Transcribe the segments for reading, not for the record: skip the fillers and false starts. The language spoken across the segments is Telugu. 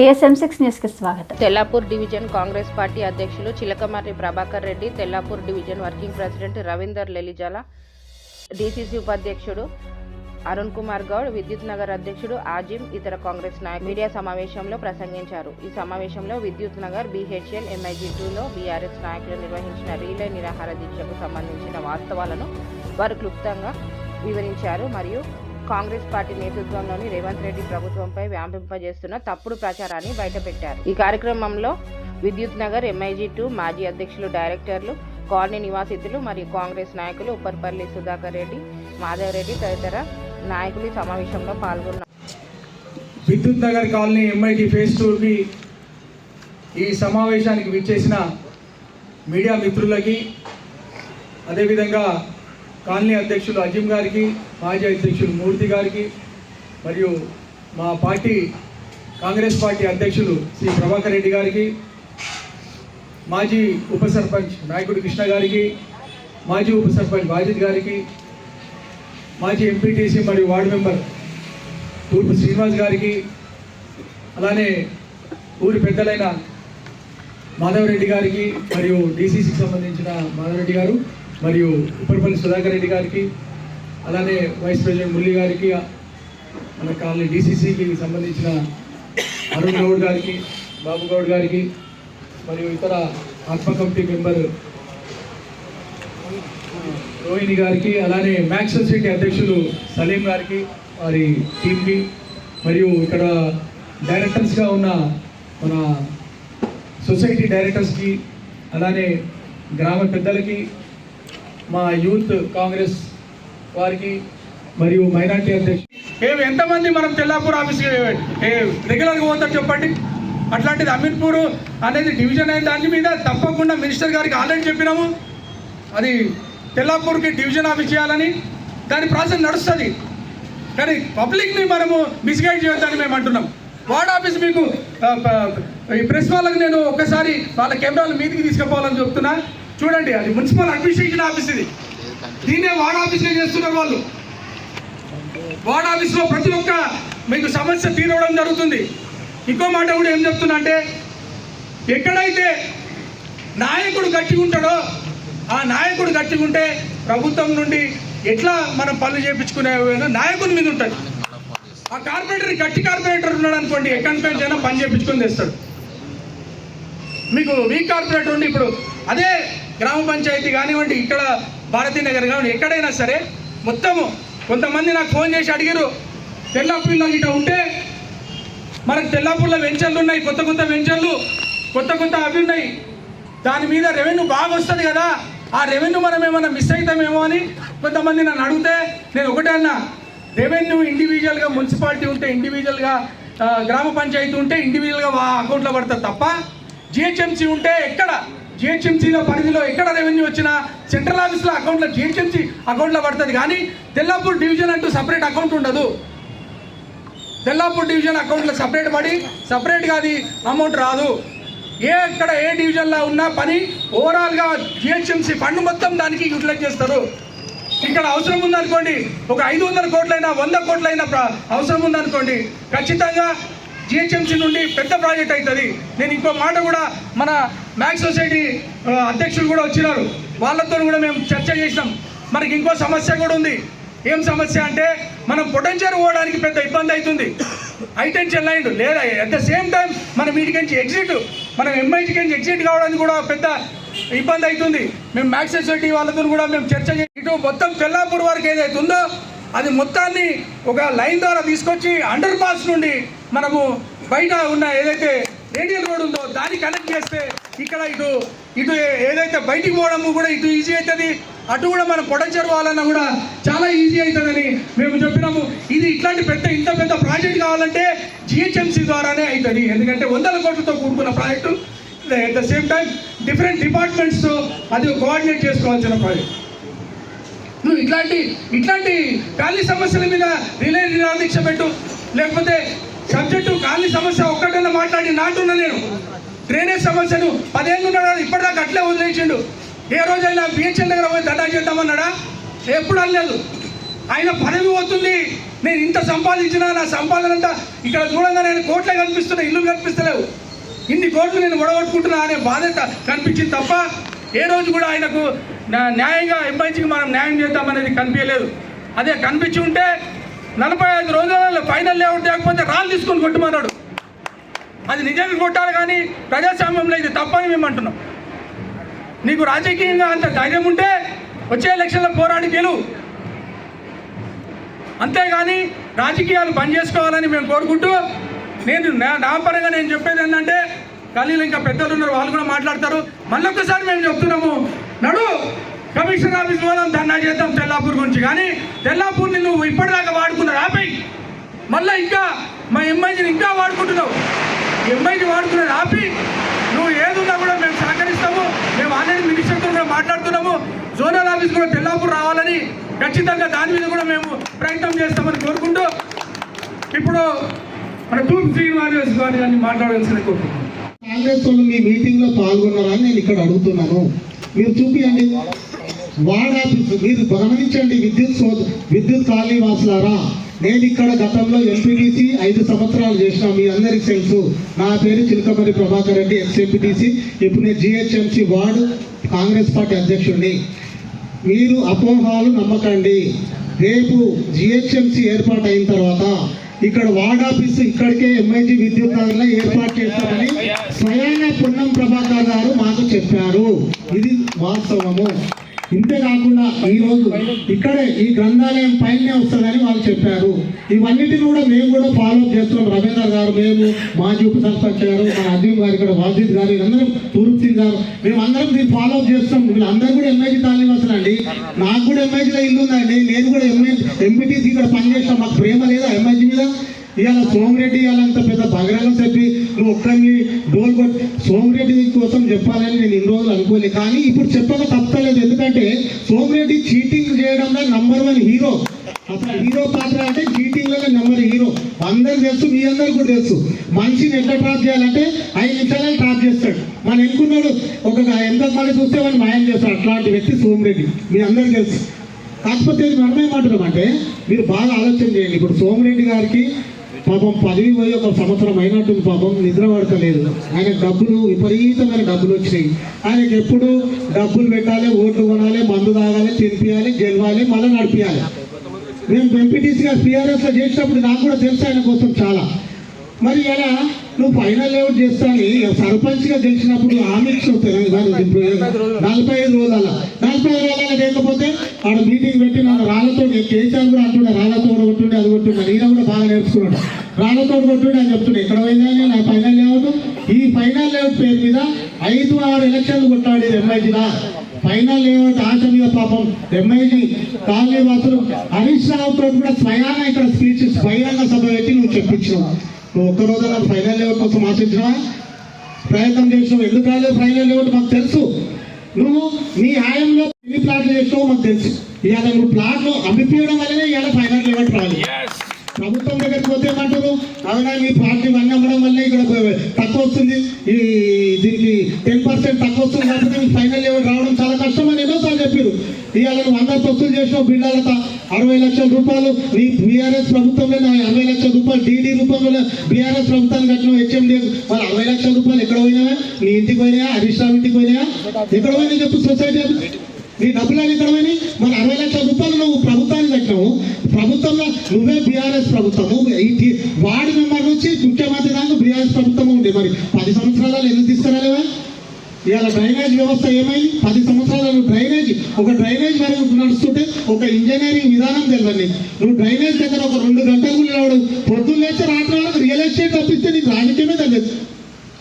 ASM6 న్యూస్ కి స్వాగతం. తెల్లాపూర్ డివిజన్ కాంగ్రెస్ పార్టీ అధ్యక్షులు Chilakamarri Prabhakar Reddy, Tellapur division working president Ravinder Lelijala, DCC ఉపాధ్యక్షుడు అరుణ్ కుమార్ గౌడ్, విద్యుత్ నగర్ అధ్యక్షుడు ఆజిమ్ ఇతర కాంగ్రెస్ నాయకులు మీడియా సమావేశంలో ప్రసంగించారు. ఈ సమావేశంలో విద్యుత్ నగర్ BHL MIG2లో BRS నాయకులు నిర్వహించిన రీలే నిరాహార దీక్షకు సంబంధించిన వాస్తవాలను వారు క్లుప్తంగా వివరించారు మరియు కాంగ్రెస్ పార్టీ నేతృత్వంలోని రేవంత్ రెడ్డి ప్రభుత్వంపై వ్యాపింపజేస్తున్న తప్పుడు ప్రచారాన్ని బయటపెట్టారు. ఈ కార్యక్రమంలో విద్యుత్ నగర్ MIG2 మాజీ అధ్యక్షులు, డైరెక్టర్లు, కాలనీ నివాసితులు మరియు కాంగ్రెస్ నాయకులు ఉప్పర్పల్లి సుధాకర్ రెడ్డి, మాధవ్ రెడ్డి తదితర నాయకులు సమావేశంలో పాల్గొన్నారు. విద్యుత్ నగర్ కాలనీ MIT ఫేజ్ 2కి ఈ సమావేశానికి విచ్చేసిన మీడియా మిత్రులకి, అదేవిధంగా కాలనీ అధ్యక్షులు అజిమ్ గారికి, మాజీ అధ్యక్షులు మూర్తి గారికి, మరియు మా పార్టీ కాంగ్రెస్ పార్టీ అధ్యక్షులు శ్రీ ప్రభాకర్ రెడ్డి గారికి, మాజీ ఉప సర్పంచ్ నాయకుడు కృష్ణ గారికి, మాజీ ఉప సర్పంచ్ బాజిద్ గారికి, మాజీ MPTC మరియు వార్డు మెంబర్ తూర్పు శ్రీనివాస్ గారికి, అలానే ఊరి పెద్దలైన మాధవ్ రెడ్డి గారికి మరియు DCCకి సంబంధించిన మాధవ్ రెడ్డి గారు మరియు ఉప్పర్పల్లి సుధాకర్ రెడ్డి గారికి, అలానే వైస్ ప్రెసిడెంట్ మురళి గారికి, మన కాలనీ DCCకి సంబంధించిన అరుణ్ గౌడ్ గారికి, బాబు గౌడ్ గారికి, మరియు ఇతర ఆత్మ కమిటీ మెంబర్ రోహిణి గారికి, అలానే మ్యాక్స్ సొసైటీ అధ్యక్షులు సలీం గారికి, వారి టీంకి, మరియు ఇక్కడ డైరెక్టర్స్గా ఉన్న మన సొసైటీ డైరెక్టర్స్కి, అలానే గ్రామ పెద్దలకి, మా యూత్ కాంగ్రెస్ వారికి, మరియు మైనార్టీ అధ్యక్షులు ఎంతమంది మనం తెల్లాపూర్ ఆఫీస్కి రెగ్యులర్గా పోతారు చెప్పండి. అట్లాంటిది అమీన్పూర్ అనేది డివిజన్ అయిన దాని మీద తప్పకుండా మినిస్టర్ గారికి ఆల్రెడీ చెప్పినాము, అది తెల్లాపూర్కి డివిజన్ ఆఫీస్ చేయాలని. దాని ప్రాసెస్ నడుస్తుంది, కానీ పబ్లిక్ని మనము మిస్గైడ్ చేయొద్దని మేము అంటున్నాం. వార్డ్ ఆఫీస్ మీకు ఈ ప్రెస్ వాళ్ళకి నేను ఒకసారి వాళ్ళ కెమెరాల మీదకి తీసుకుపోవాలని చెప్తున్నా. చూడండి, అది మున్సిపల్ అడ్మినిస్ట్రేషన్ ఆఫీస్, ఇది దీన్నే వార్డ్ ఆఫీస్గా చేస్తున్నారు వాళ్ళు. వార్డ్ ఆఫీస్లో ప్రతి ఒక్క మీకు సమస్య తీరవడం జరుగుతుంది. ఇంకో మాట కూడా ఏం చెప్తున్నా అంటే, ఎక్కడైతే నాయకుడు గట్టిగా ఉంటాడో ఆ నాయకుడు గట్టిగా ఉంటే ప్రభుత్వం నుండి ఎట్లా మనం పనులు చేయించుకునే నాయకుడి మీద ఉంటుంది. ఆ కార్పొరేటర్ గట్టి కార్పొరేటర్ ఉన్నాడు అనుకోండి, ఎక్కడి నుంచి అయినా పని చేయించుకొని తెస్తాడు. మీకు వీక్ కార్పొరేటర్ ఉండి, ఇప్పుడు అదే గ్రామ పంచాయతీ కానివ్వండి, ఇక్కడ భారతీ నగర్ కానివ్వండి, ఎక్కడైనా సరే మొత్తము కొంతమంది నాకు ఫోన్ చేసి అడిగారు, తెల్లాపూర్లో ఇట్లా ఉంటే మనకు తెల్లాపూర్లో వెంచర్లు ఉన్నాయి, కొత్త కొత్త వెంచర్లు, కొత్త కొత్త అవి ఉన్నాయి, దాని మీద రెవెన్యూ బాగా వస్తుంది కదా, ఆ రెవెన్యూ మనం ఏమైనా మిస్ అవుతామేమో అని కొంతమంది నన్ను అడిగితే నేను ఒకటే అన్నా, రెవెన్యూ ఇండివిజువల్గా మున్సిపాలిటీ ఉంటే, ఇండివిజువల్గా గ్రామ పంచాయతీ ఉంటే ఇండివిజువల్గా అకౌంట్లో పడుతుంది తప్ప, GHMC ఉంటే ఎక్కడ GHMCలో పరిధిలో ఎక్కడ రెవెన్యూ వచ్చినా సెంట్రల్ ఆఫీస్లో అకౌంట్లో GHMC అకౌంట్లో పడుతుంది. కానీ తెల్లాపూర్ డివిజన్ అంటూ సపరేట్ అకౌంట్ ఉండదు. తెల్లాపూర్ డివిజన్ అకౌంట్లో సపరేట్ పడి సపరేట్గా అది అమౌంట్ రాదు. ఎక్కడ ఏ డివిజన్లో ఉన్న పని ఓవరాల్గా GHMC ఫండ్ మొత్తం దానికి యూటిలైజ్ చేస్తారు. ఇక్కడ అవసరం ఉందనుకోండి, ఒక 500 కోట్లైనా 100 కోట్లైనా అవసరం ఉందనుకోండి, ఖచ్చితంగా GHMC నుండి పెద్ద ప్రాజెక్ట్ అవుతుంది. నేను ఇంకో మాట కూడా, మన మ్యాక్స్ సొసైటీ అధ్యక్షులు కూడా వచ్చినారు, వాళ్ళతో కూడా మేము చర్చ చేసినాం. మనకి ఇంకో సమస్య కూడా ఉంది. ఏం సమస్య అంటే, మనం పొటెన్షియల్ పోవడానికి పెద్ద ఇబ్బంది అవుతుంది. హైటెన్షన్ లైన్ లేదా, అట్ ద సేమ్ టైం మనం వీటికి ఎగ్జిట్, మనం MITకి ఎగ్జిట్ కావడానికి కూడా పెద్ద ఇబ్బంది అవుతుంది. మేము మ్యాక్స్ సొసైటీ వాళ్ళతో కూడా మేము చర్చ చేసి, ఇటు మొత్తం తెల్లాపూర్ వరకు ఏదైతే ఉందో అది మొత్తాన్ని ఒక లైన్ ద్వారా తీసుకొచ్చి అండర్ పాస్ నుండి మనము బయట ఉన్న ఏదైతే రేడియల్ రోడ్ ఉందో దాన్ని కనెక్ట్ చేస్తే ఇక్కడ ఇటు ఇటు ఏదైతే బయటికి పోవడము కూడా ఇటు ఈజీ అవుతుంది, అటు కూడా మనం పొటెన్షియల్ పోవాలన్నా కూడా చాలా ఈజీ అవుతుందని మేము చెప్పినాము. ఇది ఇట్లాంటి ఇంత పెద్ద ప్రాజెక్ట్ కావాలంటే GHMC ద్వారానే అవుతుంది. ఎందుకంటే 100 కోట్లతో కూడుకున్న project, at the same time different departments అది కోఆర్డినేట్ చేసుకోవాల్సిన ప్రాజెక్ట్. నువ్వు ఇట్లాంటి ఖాళీ సమస్యల మీద రిలే నిరాదీక్ష పెట్టు, లేకపోతే సబ్జెక్టు ఖాళీ సమస్య ఒక్కటన్నా మాట్లాడి నాటున్నా. నేను డ్రైనేజ్ సమస్యను 10 ఏళ్ళు ఉన్నాడు, ఇప్పటిదాకా అట్లే వదిలేసిండు. ఏ రోజైనా BHL దగ్గర పోయి దండా చేద్దామన్నాడా? ఎప్పుడు అనలేదు. ఆయన పదవి పోతుంది, నేను ఇంత సంపాదించినా నా సంపాదన అంతా ఇక్కడ చూడంగా నేను కోట్లే కనిపిస్తున్నా, ఇల్లు కనిపిస్తలేవు, ఇన్ని కోట్లు నేను ఒడగొట్టుకుంటున్నా అనే బాధ్యత కనిపించింది తప్ప ఏ రోజు కూడా ఆయనకు న్యాయంగా ఎంఐజీకి మనం న్యాయం చేద్దామనేది కనిపించలేదు. అదే కనిపించి ఉంటే 45 రోజులలో ఫైనల్ లేఅవుట్ లేకపోతే రాళ్ళు తీసుకొని కొట్టమన్నాడు. అది నిజంగా కొట్టాలి, కానీ ప్రజాస్వామ్యంలో ఇది తప్పని మేము అంటున్నాం. నీకు రాజకీయంగా అంత ధైర్యం ఉంటే వచ్చే ఎలక్షన్లో పోరాడి గెలువు, అంతేగాని రాజకీయాలు బంద్ చేసుకోవాలని మేము కోరుకుంటూ, నేను నా పరంగా నేను చెప్పేది ఏంటంటే, ఖలీలు ఇంకా పెద్దలు ఉన్నారు, వాళ్ళు కూడా మాట్లాడతారు. మళ్ళొక్కసారి మేము చెప్తున్నాము, నడు కమిషనర్ ఆఫీస్ పోదాం, ధర్నా చేద్దాం తెల్లాపూర్ గురించి. కానీ తెల్లాపూర్ని నువ్వు ఇప్పటిదాకా వాడుకున్నావు, ఆపై మళ్ళీ ఇంకా మా ఎంఐజీని ఇంకా వాడుకుంటున్నావు. ఎంఐజీ వాడుకున్నది ఆపి, నువ్వు ఏదున్నా కూడా మేము సహకరిస్తాము. మేము ఆల్రెడీ మినిస్టర్తో కూడా మాట్లాడుతున్నాము, జోనల్ ఆఫీస్ కూడా తెల్లాపూర్ రావాలని ఖచ్చితంగా దాని మీద కూడా మేము ప్రయత్నం చేస్తామని కోరుకుంటూ, ఇప్పుడు మన తూర్పు శ్రీనివాస్ గారిని మాట్లాడాల్సిన కోరుకుంటున్నాను. కాంగ్రెస్ వాళ్ళు మీ మీటింగ్ లో పాల్గొన్నారని నేను ఇక్కడ అడుగుతున్నాను. మీరు చూపియండి వార్డ్ ఆఫీస్, మీరు గమనించండి. విద్యుత్ కాలనీ వాసులారా, నేను ఇక్కడ గతంలో ఎంపీటీసీ 5 సంవత్సరాలు చేసిన, మీ అందరికీ తెలుసు. నా పేరు చిలకమర్రి ప్రభాకర్ రెడ్డి, ఎక్స్ ఎంపీటీసీ. ఇప్పుడు నేను జిహెచ్ఎంసీ వార్డు కాంగ్రెస్ పార్టీ అధ్యక్షుడిని. మీరు అపోహాలు నమ్మకండి. రేపు జిహెచ్ఎంసీ ఏర్పాటు అయిన తర్వాత ఇక్కడ వార్డ్ ఆఫీసు ఇక్కడికే ఎంఐజీ విద్యుత్ నగర్లో ఏర్పాటు చేస్తామని స్వయంగా పొన్నం ప్రభాకర్ గారు మాకు చెప్పారు. ఇది వాస్తవము. ఇంతేకాకుండా ఈరోజు ఇక్కడే ఈ గ్రంథాలయం పైనే వస్తుందని వాళ్ళు చెప్పారు. ఇవన్నిటిని కూడా మేము కూడా ఫాలోఅప్ చేస్తున్నాం. రవీంద్ర గారు, మేము, మాజీ ఉప సర్పంచ్ గారు, మన అజీమ్ గారు, ఇక్కడ వాజిద్ గారు, వీళ్ళందరం, తూర్పు సింగ్ గారు, మేము అందరం దీన్ని ఫాలోఅప్ చేస్తాం. వీళ్ళందరూ కూడా ఎంఐజీ తాలీం వస్తుందండి. నాకు కూడా ఎంఐజీలో ఇల్లు ఉందండి. నేను కూడా ఎంపీటీసీ ఇక్కడ పనిచేస్తాం. మాకు ప్రేమ లేదా ఎంఐజీ మీద? ఇవాళ సోమిరెడ్డి ఇవాళంత పెద్ద బగరాలు చెప్పి నువ్వు ఒక్కరిని డోల్ కొట్టి సోమిరెడ్డి కోసం చెప్పాలని నేను ఇన్ని రోజులు అనుకోలేదు. కానీ ఇప్పుడు చెప్పక తప్పలేదు. ఎందుకంటే సోమిరెడ్డి చీటింగ్ చేయడంలో #1 హీరో. అసలు హీరో పాత్ర అంటే చీటింగ్లోనే హీరో. అందరికి తెలుసు, మీ అందరికి కూడా తెలుసు. మనిషిని ఎట్లా ట్రాప్ చేయాలంటే 5 నిమిషాలు ట్రాప్ చేస్తాడు. మన ఎన్నుకున్నాడు ఒక ఎంత మళ్ళీ చూస్తే వాడిని మాయం చేస్తాడు. అట్లాంటి వ్యక్తి సోమిరెడ్డి, మీ అందరికి తెలుసు. కాకపోతే మనం ఏమంటున్నామంటే, మీరు బాగా ఆలోచన చేయండి. ఇప్పుడు సోమిరెడ్డి గారికి పాపం పదవి పోయి 1 సంవత్సరం అయినట్టుంది. పాపం నిద్ర పడతలేదు. ఆయనకు డబ్బులు, విపరీతమైన డబ్బులు వచ్చినాయి. ఆయనకి ఎప్పుడు డబ్బులు పెట్టాలి, ఓట్లు కొనాలి, మందు తాగాలి, తినిపించాలి, గెలవాలి, మళ్ళీ నడిపించాలి. మేము ఎంపీటీసీగా PRSలో చేసినప్పుడు నాకు కూడా తెలుసు ఆయన కోసం చాలా. మరి ఎలా నువ్వు ఫైనల్ లేఅవుట్ చేస్తాను సర్పంచ్గా గెలిచినప్పుడు హామీ ఇచ్చినావు 45 రోజుల లేకపోతే ఆడ మీటింగ్ పెట్టి నన్ను రాళ్ళతో, కేసీఆర్ కూడా అంటుండే రాళ్ళతో కొట్టుండే, అది కొట్టుండే. ఈయన కూడా బాగా నేర్చుకున్నాడు. రాళ్ళతో కొట్టుండే అని చెప్తుండే. ఎక్కడ పోయిందని నా ఫైనల్ లేఅవుట్, ఈ ఫైనల్ లేఅవుట్ పేరు మీద 5-6 ఎలక్షన్లు కొట్టాడు ఎంఐజీలా. ఫైనల్ లేఅవుట్ ఆశ మీద పాపం ఎంఐజీ కాలనీ వాసులు హరీష్ రావుతో కూడా స్వయాన ఇక్కడ స్పీచ్ బహిరంగ సభ పెట్టి నువ్వు చెప్పించినావు. నువ్వు ఒక్కరోజు నాకు ఫైనల్ లేఅవుట్ కోసం ఆశించినా, ప్రయత్నం చేసినావు. ఎందుకు రాలేదు ఫైనల్ లేఅవుట్ మాకు తెలుసు. నువ్వు నీ హాయంలో ఎన్ని ప్లాట్లు చేసినావు మాకు తెలుసు. ఇవాళ నువ్వు ప్లాట్లు అమ్మిపోయడం వల్లనే ఇవాళ ఫైనల్ లేఅవుట్ రాలేదు. ప్రభుత్వం దగ్గరికి పోతే ఏమంటారు, అవునా మీ పార్టీ అన్నీ అమ్మడం వల్ల ఇక్కడ తక్కువ వస్తుంది, ఈ దీనికి 10% తక్కువ వస్తుంది కాబట్టి మీకు ఫైనల్ లేఅవుట్ రావడం చాలా కష్టం అని ఎన్నోసార్లు చెప్పారు. ఇవాళ నువ్వు 100 వసూలు చేసినావు బిల్డాలతో 60 లక్షల రూపాయలు. నీ బీఆర్ఎస్ ప్రభుత్వంలో 60 లక్షల రూపాయలు డీడీ రూపంలో బీఆర్ఎస్ ప్రభుత్వానికి కట్టినావు. HMD మరి 60 లక్షల రూపాయలు ఎక్కడ పోయినావా? నీ ఇంటికి పోయినాయా? హరీష్ రావు ఇంటికి పోయినాయా? ఎక్కడ పోయినా చెప్పు సొసైటీ. నీ డబ్బులు ఇక్కడ పోయినాయి. మరి 60 లక్షల రూపాయలు నువ్వు ప్రభుత్వానికి కట్టినావు. ప్రభుత్వంలో నువ్వే బీఆర్ఎస్ ప్రభుత్వము, వార్డు మెంబర్ నుంచి ముఖ్యమంత్రి దాకా బీఆర్ఎస్ ప్రభుత్వం ఉండే. మరి 10 సంవత్సరాలు ఎందుకు తీసుకురాలేవా? ఇవాళ డ్రైనేజ్ వ్యవస్థ ఏమైంది? 10 సంవత్సరాలు డ్రైనేజ్ మరి నడుస్తుంటే ఒక ఇంజనీరింగ్ విధానం తెలియదు. నువ్వు డ్రైనేజ్ దగ్గర ఒక 2 గంటలు నిలవడు. పొద్దున్న లేచి రాత్రి వాళ్ళకి రియల్ ఎస్టేట్ తప్పిస్తే నీకు రాజకీయమే తెలియదు.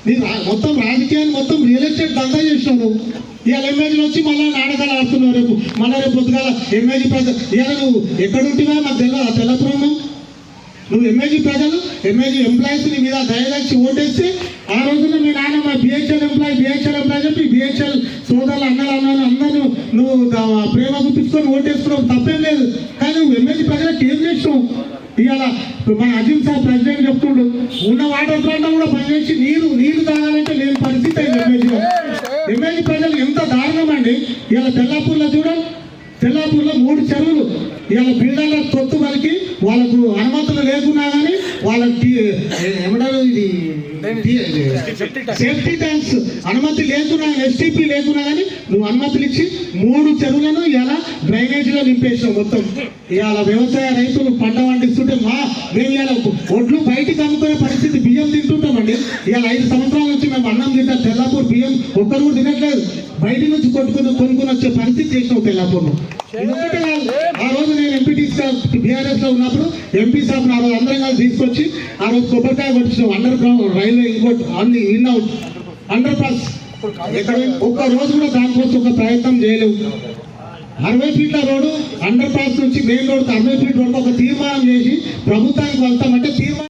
నీ మొత్తం రాజకీయాన్ని మొత్తం రియల్ ఎస్టేట్ దందా చేసినావు నువ్వు. ఇవాళ ఎంఏజీలు వచ్చి మళ్ళీ నాటకాలు ఆడుతున్నావు. రేపు పొద్దుగాల ఎంఏజీ ప్రజలు ఇవాళ నువ్వు ఎక్కడుంటివా మాకు తెలియదు. తెల్లపురం నువ్వు ఎంఏజీ ఎంప్లాయీస్ నీ మీద దయదచ్చి ఓటేస్తే ఆ రోజున మీ నాన్నమ్మ బిహెచ్ఎల్ ఎంప్లాయీ చెప్పి బిహెచ్ఎల్ సోదరులు అన్నలు అందరూ నువ్వు ప్రేమ చూపించుకొని ఓటేసుకున్నావు, తప్పేం లేదు. కానీ నువ్వు ఎంఏజీ ప్రజలకు ఏం చేసినావు? ఇవాళ మన అజీమ్ సార్ ప్రెసిడెంట్ చెప్తుండు, ఉన్న వాటర్ ప్లాంట్ కూడా పనిచేసి నీరు తాగాలంటే లేని పరిస్థితి అయింది ఎంఏజీలో. ఎంఏజీ ప్రజలు ఎంత దారుణం అండి. ఇవాళ తెల్లాపూర్లో చూడండి, తెల్లాపూర్లో 3 చెరువులు ఇవాళ బిల్డర్ల తొత్తు వరకు వాళ్ళకు అనుమతులు లేకున్నా కానీ వాళ్ళకి ఏమంటారు ఇది సేఫ్టీ ట్యాంక్స్ అనుమతి లేకున్నా ఎస్టీపీ లేకున్నా కానీ నువ్వు అనుమతులు ఇచ్చి 3 చెరువులను ఇలా డ్రైనేజీలో నింపేసావు మొత్తం. ఇవాళ వ్యవసాయ రైతులు పంట పండిస్తుంటే మేము ఇవాళ ఒడ్లు బయటికి అమ్ముకునే పరిస్థితి, బియ్యం తింటుంటామండి. ఇవాళ 5 సంవత్సరాల నుంచి మేము అన్నం తింటాం, తెల్లాపూర్ బియ్యం ఒక్కరు కూడా తినట్లేదు, బయటి నుంచి కొనుక్కొని వచ్చే పరిస్థితి చేసినావు తెల్లాపూర్లో. ఆ రోజు నేను ఎంపీటీసీగా బీఆర్ఎస్ లో ఉన్నప్పుడు ఎంపీ సాబ్ ఆ రోజు అందరం కలిసి తీసుకొచ్చి ఆ రోజు కొబ్బరికాయ కొట్టించాం. అండర్ గ్రౌండ్ రైల్వే ఇంకోటి అన్ని ఇన్ అవుట్ అండర్ పాస్ ఒక్క రోజు కూడా దానికోసం ఒక ప్రయత్నం చేయలేవు. 60 ఫీట్ల రోడ్డు అండర్ పాస్ నుంచి మెయిన్ రోడ్ 60 ఫీట్ వరకు ఒక తీర్మానం చేసి ప్రభుత్వానికి వెళ్తామంటే తీర్మానం